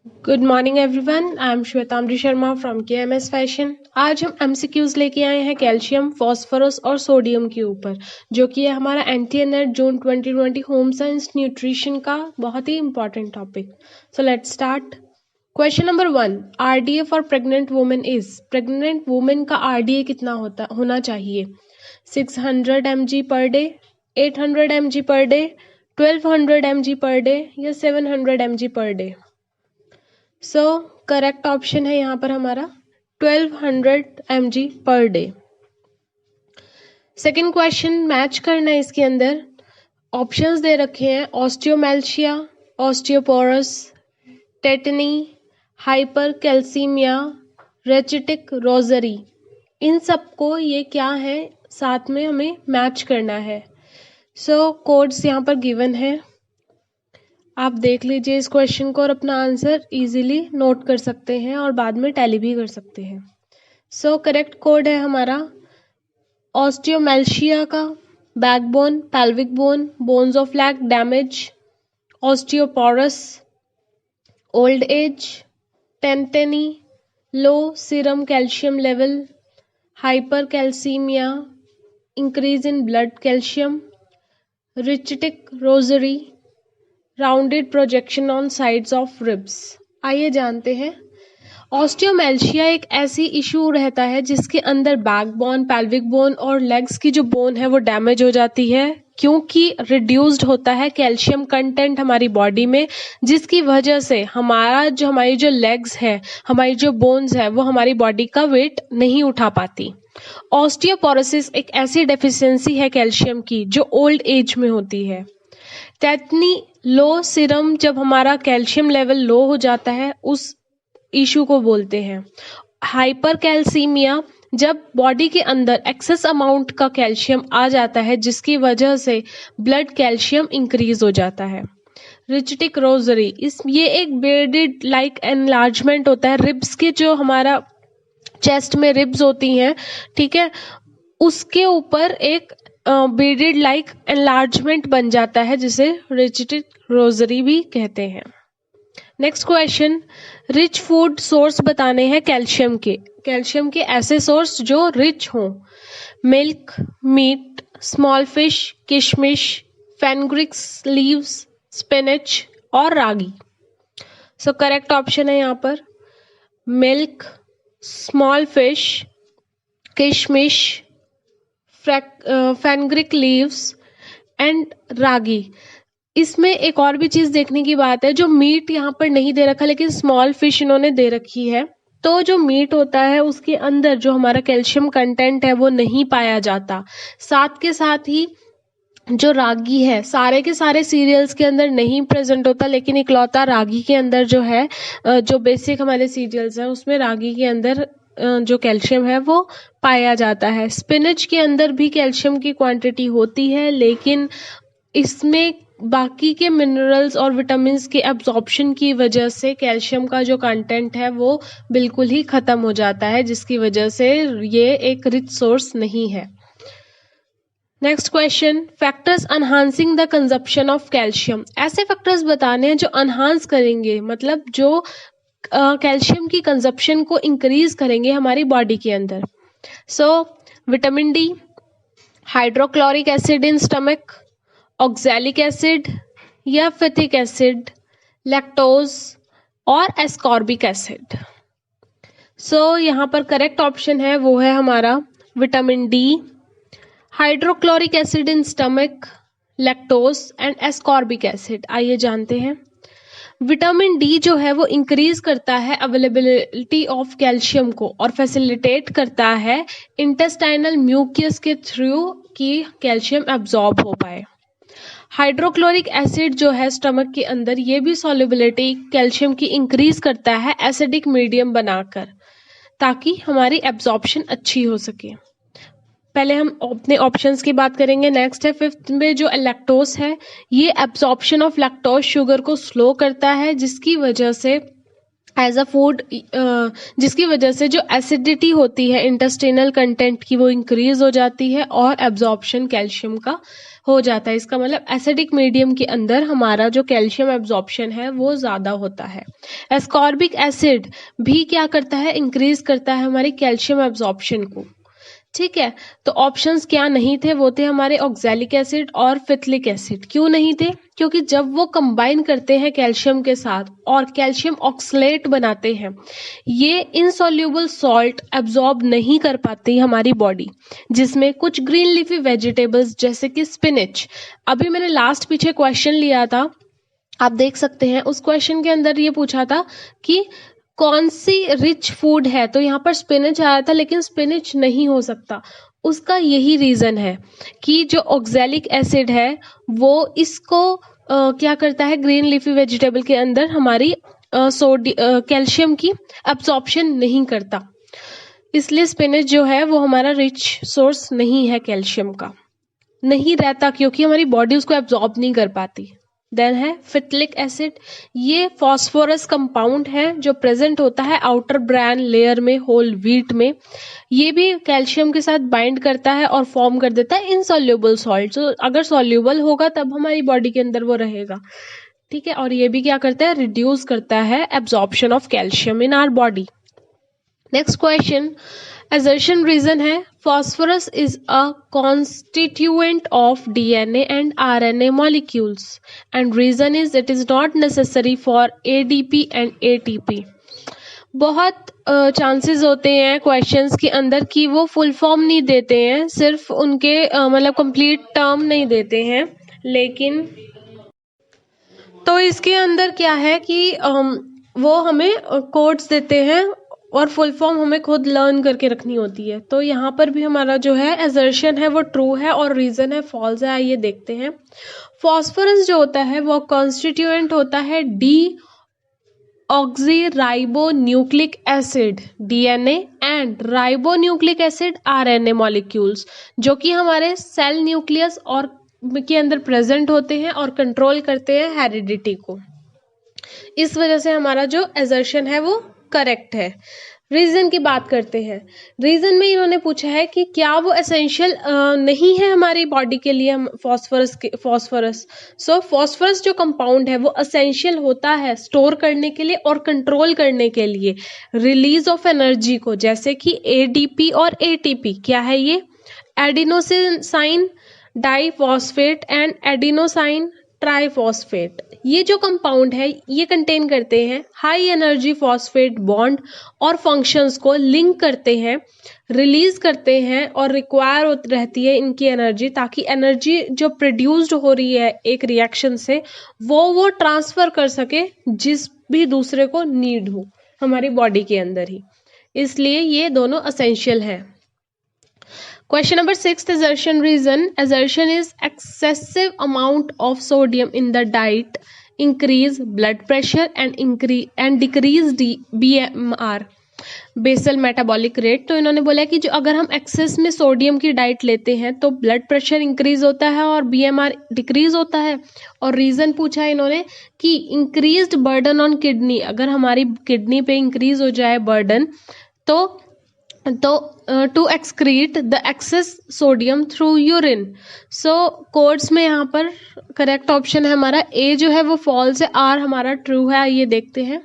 Good morning everyone, I am Shwetambari Sharma from KMS fashion. आज हम MCQs लेके आए हैं कैल्शियम, फॉस्फोरस और सोडियम के ऊपर, जो कि है हमारा NTA NET June 2020 home science nutrition का बहुत ही important topic. So let's start. Question number 1, RDA for pregnant women is. Pregnant women का आरडीए कितना होना चाहिए? 600 mg per day, 800 mg per day, 1200 mg per day या 700 mg पर डे? सो correct option है यहाँ पर हमारा 1200 mg per day. Second question match करना है इसके अंदर। ऑप्शंस दे रखे हैं ऑस्टियोमेल्शिया, ऑस्टियोपोरस, टेटनी, हाइपर कैल्सीमिया, रेचिटिक रोजरी। इन सबको ये क्या है साथ में हमें मैच करना है। सो कोड्स यहाँ पर गिवन है, आप देख लीजिए इस क्वेश्चन को और अपना आंसर इजीली नोट कर सकते हैं और बाद में टैली भी कर सकते हैं। सो करेक्ट कोड है हमारा ऑस्टियोमेल्शिया का backbone, pelvic bone, bones of leg damage, osteoporosis old age, tetany low serum calcium level, hypercalcaemia increase in blood calcium, rachitic rosary rounded projection on sides of ribs. आइए जानते हैं। ऑस्टियोमेल्शिया एक ऐसी issue रहता है जिसके अंदर बैकबोन, पेल्विक बोन और लेग्स की जो बोन है वो डैमेज हो जाती है, क्योंकि रिड्यूस्ड होता है कैल्शियम कंटेंट हमारी बॉडी में, जिसकी वजह से हमारी जो लेग्स है, हमारी जो बोन्स है, वो हमारी बॉडी का वेट नहीं उठा पाती। ऑस्टियोपोरोसिस एक ऐसी डेफिशिएंसी है कैल्शियम की जो ओल्ड एज में होती है। टेटनी लो सीरम, जब हमारा कैल्शियम लेवल लो हो जाता है उस इशू को बोलते हैं। हाइपर कैल्सीमिया, जब बॉडी के अंदर एक्सेस अमाउंट का कैल्शियम आ जाता है जिसकी वजह से ब्लड कैल्शियम इंक्रीज हो जाता है। रिचिटिक रोजरी, ये एक बेडेड लाइक एनलार्जमेंट होता है रिब्स के, जो हमारा चेस्ट में रिब्स होती हैं, ठीक है, उसके ऊपर एक बेडेड लाइक एनलार्जमेंट बन जाता है जिसे रिचिटिक रोजरी भी कहते हैं। Next question, rich food source बताने हैं कैल्शियम के। कैल्शियम के ऐसे सोर्स जो रिच हों। मिल्क, मीट, स्मॉल फिश, किशमिश, फेनग्रिक्स लीव्स, स्पिनच और रागी। सो करेक्ट ऑप्शन है यहाँ पर मिल्क, स्मॉल फिश, किशमिश, फेनग्रिक लीव्स एंड रागी। इसमें एक और भी चीज देखने की बात है, जो मीट यहाँ पर नहीं दे रखा लेकिन स्मॉल फिश इन्होंने दे रखी है, तो जो मीट होता है उसके अंदर जो हमारा कैल्शियम कंटेंट है वो नहीं पाया जाता। साथ के साथ ही जो रागी है सारे के सारे सीरियल्स के अंदर नहीं प्रेजेंट होता, लेकिन इकलौता रागी के अंदर जो है, जो बेसिक हमारे सीरियल्स हैं उसमें रागी के अंदर जो कैल्शियम है वो पाया जाता है। स्पिनच के अंदर भी कैल्शियम की क्वांटिटी होती है, लेकिन इसमें बाकी के मिनरल्स और विटामिन के एब्जॉर्प्शन की वजह से कैल्शियम का जो कंटेंट है वो बिल्कुल ही खत्म हो जाता है, जिसकी वजह से ये एक रिच सोर्स नहीं है। Next question, factors enhancing the consumption of calcium. ऐसे फैक्टर्स बताने हैं जो एनहांस करेंगे, मतलब जो कैल्शियम की कंजप्शन को इंक्रीज करेंगे हमारी बॉडी के अंदर। So vitamin D, hydrochloric acid in stomach, oxalic acid या फिथिक एसिड, लैक्टोज और एस्कॉर्बिक एसिड। सो यहाँ पर करेक्ट ऑप्शन है वो है हमारा vitamin D, hydrochloric acid in stomach, lactose and ascorbic acid. आइए जानते हैं। विटामिन डी जो है वो इंक्रीज करता है अवेलेबिलिटी ऑफ कैल्शियम को और फैसिलिटेट करता है इंटेस्टाइनल म्यूकस के थ्रू कि कैल्शियम एब्जॉर्ब हो पाए। हाइड्रोक्लोरिक एसिड जो है स्टमक के अंदर, ये भी सॉल्युबिलिटी कैल्शियम की इंक्रीज करता है एसिडिक मीडियम बनाकर, ताकि हमारी एब्जॉर्प्शन अच्छी हो सके। पहले हम अपने ऑप्शंस की बात करेंगे। नेक्स्ट है फिफ्थ में जो लैक्टोज है, ये एब्जॉर्प्शन ऑफ लैक्टोज शुगर को स्लो करता है, जिसकी वजह से एज अ फूड, जिसकी वजह से जो एसिडिटी होती है इंटेस्टिनल कंटेंट की वो इंक्रीज हो जाती है और एब्जॉर्प्शन कैल्शियम का हो जाता है। इसका मतलब एसिडिक मीडियम के अंदर हमारा जो कैल्शियम एब्जॉर्प्शन है वो ज़्यादा होता है। एस्कॉर्बिक एसिड भी क्या करता है, इंक्रीज करता है हमारी कैल्शियम एब्जॉर्प्शन को। ठीक है, तो ऑप्शंस क्या नहीं थे, वो थे हमारे ऑक्सैलिक एसिड और फिथलिक एसिड। क्यों नहीं थे? क्योंकि जब वो कंबाइन करते हैं कैल्शियम के साथ और कैल्शियम ऑक्सलेट बनाते हैं, ये इनसॉल्यूबल सॉल्ट एब्जॉर्ब नहीं कर पाती हमारी बॉडी, जिसमें कुछ ग्रीन लीफी वेजिटेबल्स जैसे कि स्पिनच, अभी मैंने लास्ट पीछे क्वेश्चन लिया था, आप देख सकते हैं, उस क्वेश्चन के अंदर ये पूछा था कि कौन सी रिच फूड है, तो यहाँ पर स्पिनच आया था, लेकिन स्पिनच नहीं हो सकता। उसका यही रीजन है कि जो ऑक्सैलिक एसिड है वो इसको क्या करता है, ग्रीन लीफी वेजिटेबल के अंदर हमारी कैल्शियम की एब्जॉर्प्शन नहीं करता, इसलिए स्पिनच जो है वो हमारा रिच सोर्स नहीं है कैल्शियम का, नहीं रहता, क्योंकि हमारी बॉडी उसको एब्जॉर्ब नहीं कर पाती। देन है फिथलिक एसिड, ये फॉस्फोरस कंपाउंड है जो प्रेजेंट होता है आउटर ब्रान लेयर में होल व्हीट में। ये भी कैल्शियम के साथ बाइंड करता है और फॉर्म कर देता है इनसॉल्यूबल सॉल्ट। तो अगर सॉल्यूबल होगा तब हमारी बॉडी के अंदर वो रहेगा। ठीक है, और ये भी क्या करता है, रिड्यूस करता है absorption of calcium in our body. Next question, assertion reason है phosphorus is a constituent of DNA and RNA molecules and reason is it is not necessary for ADP and ATP। बहुत chances होते हैं questions के अंदर कि वो full form नहीं देते हैं, सिर्फ उनके मतलब कंप्लीट टर्म नहीं देते हैं, लेकिन तो इसके अंदर क्या है कि वो हमें कोड्स देते हैं और फुल फॉर्म हमें खुद लर्न करके रखनी होती है। तो यहाँ पर भी हमारा जो है एजर्शन है वो ट्रू है और रीजन है फॉल्स है। आइए देखते हैं। फॉस्फोरस जो होता है वो कॉन्स्टिट्यूएंट होता है deoxyribonucleic acid DNA and ribonucleic acid RNA molecules, जो कि हमारे सेल न्यूक्लियस और के अंदर प्रेजेंट होते हैं और कंट्रोल करते हैं हेरिडिटी को। इस वजह से हमारा जो एजर्शन है वो करेक्ट है। रीजन की बात करते हैं। रीजन में इन्होंने पूछा है कि क्या वो एसेंशियल नहीं है हमारी बॉडी के लिए, हम फॉस्फोरस सो फॉस्फोरस जो कंपाउंड है वो एसेंशियल होता है स्टोर करने के लिए और कंट्रोल करने के लिए रिलीज ऑफ एनर्जी को, जैसे कि एडीपी और एटीपी। क्या है ये? Adenosine diphosphate and adenosine triphosphate. ये जो कंपाउंड है ये कंटेन करते हैं हाई एनर्जी फॉस्फेट बॉन्ड और फंक्शंस को लिंक करते हैं, रिलीज करते हैं और रिक्वायर रहती है इनकी एनर्जी, ताकि एनर्जी जो प्रोड्यूस्ड हो रही है एक रिएक्शन से वो ट्रांसफर कर सके जिस भी दूसरे को नीड हो हमारी बॉडी के अंदर ही। इसलिए ये दोनों एसेंशियल है। Question number 6, assertion reason. Assertion is excessive amount of sodium in the diet increase blood pressure and decrease BMR basal metabolic rate. तो इन्होंने बोला कि जो अगर हम एक्सेस में सोडियम की डाइट लेते हैं तो ब्लड प्रेशर इंक्रीज होता है और बीएमआर डिक्रीज होता है। और रीजन पूछा है इन्होंने कि इंक्रीज्ड बर्डन ऑन किडनी, अगर हमारी किडनी पे इंक्रीज हो जाए बर्डन तो to excrete the excess sodium through urine. So codes में यहाँ पर करेक्ट ऑप्शन है हमारा ए जो है वो फॉल्स है, आर हमारा ट्रू है। ये देखते हैं।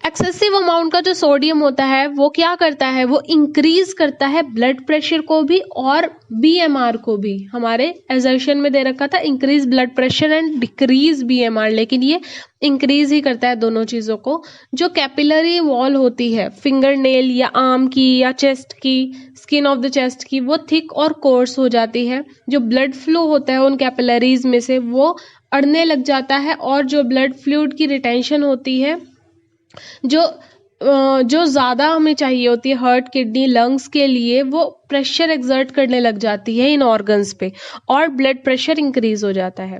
एक्सेसिव अमाउंट का जो सोडियम होता है वो क्या करता है, वो इंक्रीज करता है ब्लड प्रेशर को भी और बीएमआर को भी। हमारे एजर्शन में दे रखा था increase blood pressure and decrease BMR, लेकिन ये इंक्रीज ही करता है दोनों चीजों को। जो कैपिलरी वॉल होती है फिंगर नेल या आर्म की या चेस्ट की, स्किन ऑफ द चेस्ट की, वो थिक और कोर्स हो जाती है। जो ब्लड फ्लो होता है उन कैपिलरीज में से वो अड़ने लग जाता है और जो ब्लड फ्लूइड की रिटेंशन होती है जो ज्यादा हमें चाहिए होती है हार्ट, किडनी, लंग्स के लिए, वो प्रेशर एक्सर्ट करने लग जाती है इन ऑर्गन्स पे और ब्लड प्रेशर इंक्रीज हो जाता है।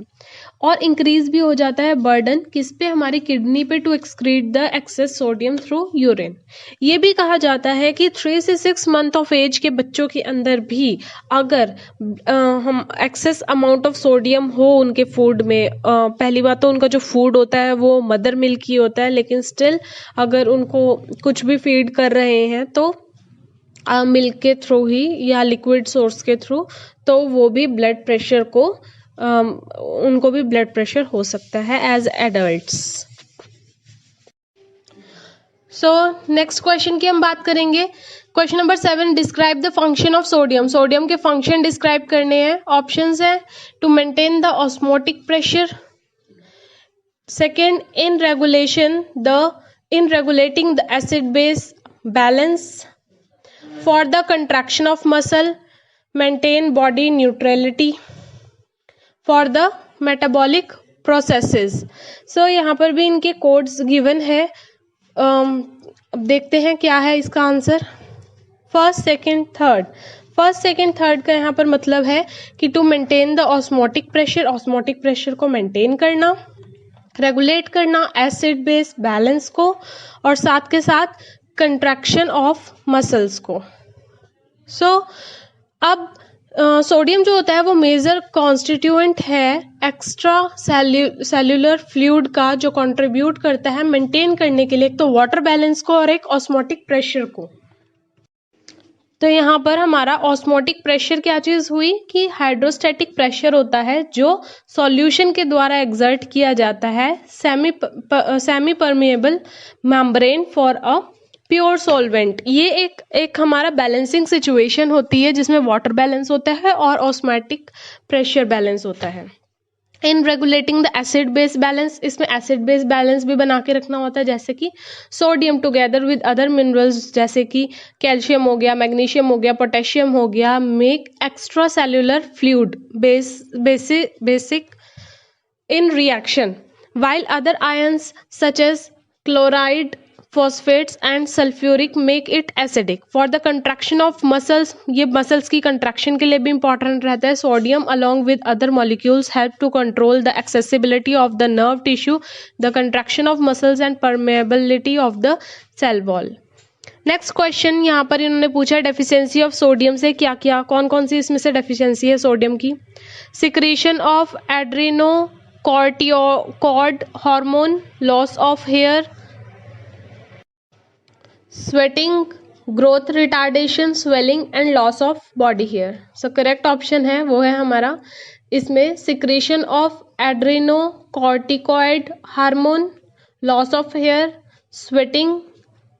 और इंक्रीज भी हो जाता है बर्डन किस पे, हमारी किडनी पे, to excrete the excess sodium through urine. ये भी कहा जाता है कि 3 से 6 मंथ ऑफ एज के बच्चों के अंदर भी अगर हम एक्सेस अमाउंट ऑफ सोडियम हो उनके फूड में, पहली बात तो उनका जो फूड होता है वो मदर मिल्क ही होता है, लेकिन स्टिल अगर उनको कुछ भी फीड कर रहे हैं तो मिल्क के थ्रू ही या लिक्विड सोर्स के थ्रू, तो वो भी ब्लड प्रेशर को उनको भी ब्लड प्रेशर हो सकता है as adults. So next question की हम बात करेंगे। Question number 7, describe the function of sodium. Sodium के फंक्शन डिस्क्राइब करने हैं। ऑप्शंस है to maintain the osmotic pressure, second in regulating the acid base balance, for the contraction of muscle, maintain body neutrality, for the metabolic processes. So यहाँ पर भी इनके codes given है। अब देखते हैं क्या है इसका आंसर। फर्स्ट सेकंड थर्ड का यहाँ पर मतलब है कि to maintain the osmotic pressure, osmotic pressure को मेंटेन करना, रेगुलेट करना एसिड बेस बैलेंस को, और साथ के साथ कंट्रैक्शन ऑफ मसल्स को। सो अब सोडियम जो होता है वो मेजर कॉन्स्टिट्यूएंट है एक्स्ट्रा सेल्यूलर फ्लूइड का, जो कंट्रीब्यूट करता है मेंटेन करने के लिए एक तो वाटर बैलेंस को और एक ऑस्मोटिक प्रेशर को। तो यहाँ पर हमारा ऑस्मोटिक प्रेशर क्या चीज हुई कि हाइड्रोस्टैटिक प्रेशर होता है जो सॉल्यूशन के द्वारा एक्सर्ट किया जाता है semi permeable membrane for a pure solvent. ये एक हमारा बैलेंसिंग सिचुएशन होती है जिसमें वाटर बैलेंस होता है और ऑस्मोटिक प्रेशर बैलेंस होता है। इन regulating the acid base balance, इसमें एसिड बेस बैलेंस भी बना के रखना होता है, जैसे कि sodium together with other minerals जैसे कि कैल्शियम हो गया, मैग्नीशियम हो गया, पोटेशियम हो गया, make extra cellular fluid basic in reaction, while other ions such as chloride, phosphates and sulfuric make it acidic. For the contraction of muscles, ये muscles की contraction के लिए भी important रहता है. Sodium along with other molecules help to control the accessibility of the nerve tissue, the contraction of muscles and permeability of the cell wall. Next question यहाँ पर इन्होंने पूछा डेफिशिएंसी ऑफ सोडियम से क्या क्या, कौन कौन सी इसमें से डेफिशिएंसी है सोडियम की। Secretion of adrenocorticoid hormone, loss of hair, sweating, growth retardation, swelling and loss of body hair. So correct option है वो है हमारा इसमें secretion of adrenocorticoid hormone, loss of hair, sweating,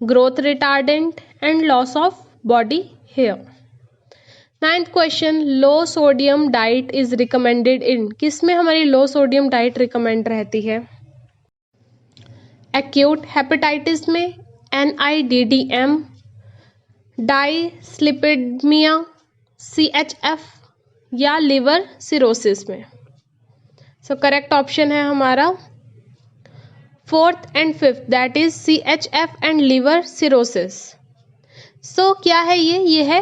growth retardant and loss of body hair. Ninth question, low sodium diet is recommended in, किसमें हमारी low sodium diet recommend रहती है? acute hepatitis में, NIDDM, dyslipidemia, CHF या liver cirrhosis में। so correct option है हमारा fourth and fifth, that is CHF and liver cirrhosis. So क्या है ये है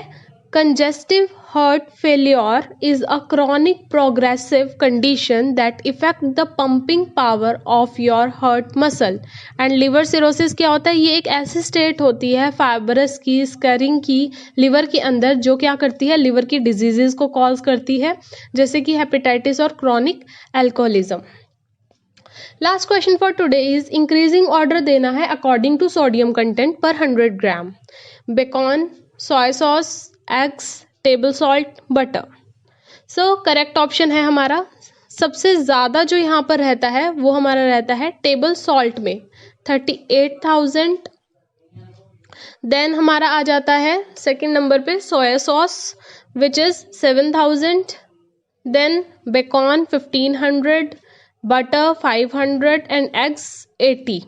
congestive heart failure is a chronic progressive condition that effect the pumping power of your heart muscle. And liver cirrhosis क्या होता है, ये एक ऐसी स्टेट होती है फाइब्रस की, स्करिंग की लिवर के अंदर, जो क्या करती है लिवर की डिजीजेस को कॉज करती है, जैसे कि हेपेटाइटिस और chronic alcoholism. Last question for today is increasing order देना है अकॉर्डिंग टू सोडियम कंटेंट पर 100 gram. Bacon, soya sauce, eggs, table salt, butter. So correct option है हमारा सबसे ज्यादा जो यहाँ पर रहता है वो हमारा रहता है टेबल सॉल्ट में 38,000। देन हमारा आ जाता है सेकेंड नंबर पे soya sauce which is 7,000, then bacon 1,500, butter 500 and eggs 80।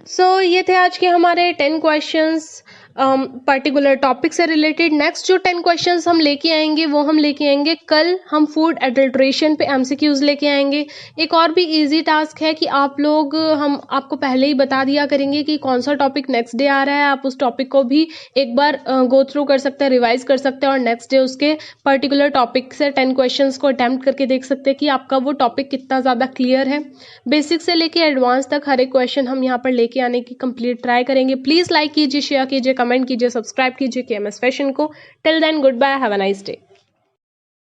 So ये थे आज के हमारे 10 क्वेश्चंस। पर्टिकुलर टॉपिक से रिलेटेड। नेक्स्ट जो 10 क्वेश्चंस हम लेके आएंगे वो हम लेके आएंगे कल, हम फूड एडल्ट्रेशन पे एमसीक्यूज लेके आएंगे। एक और भी इजी टास्क है कि आप लोग, हम आपको पहले ही बता दिया करेंगे कि कौन सा टॉपिक नेक्स्ट डे आ रहा है, आप उस टॉपिक को भी एक बार गो थ्रू कर सकते हैं, रिवाइज कर सकते हैं और नेक्स्ट डे उसके पर्टिकुलर टॉपिक से 10 क्वेश्चंस को अटेम्प्ट करके देख सकते हैं कि आपका वो टॉपिक कितना ज़्यादा क्लियर है। बेसिक से लेके एडवांस तक हर एक क्वेश्चन हम यहाँ पर लेके आने की कंप्लीट ट्राई करेंगे। प्लीज़ लाइक कीजिए, शेयर कीजिए, कमेंट कीजिए, सब्सक्राइब कीजिए KMS फैशन को। Till then goodbye, have a nice day.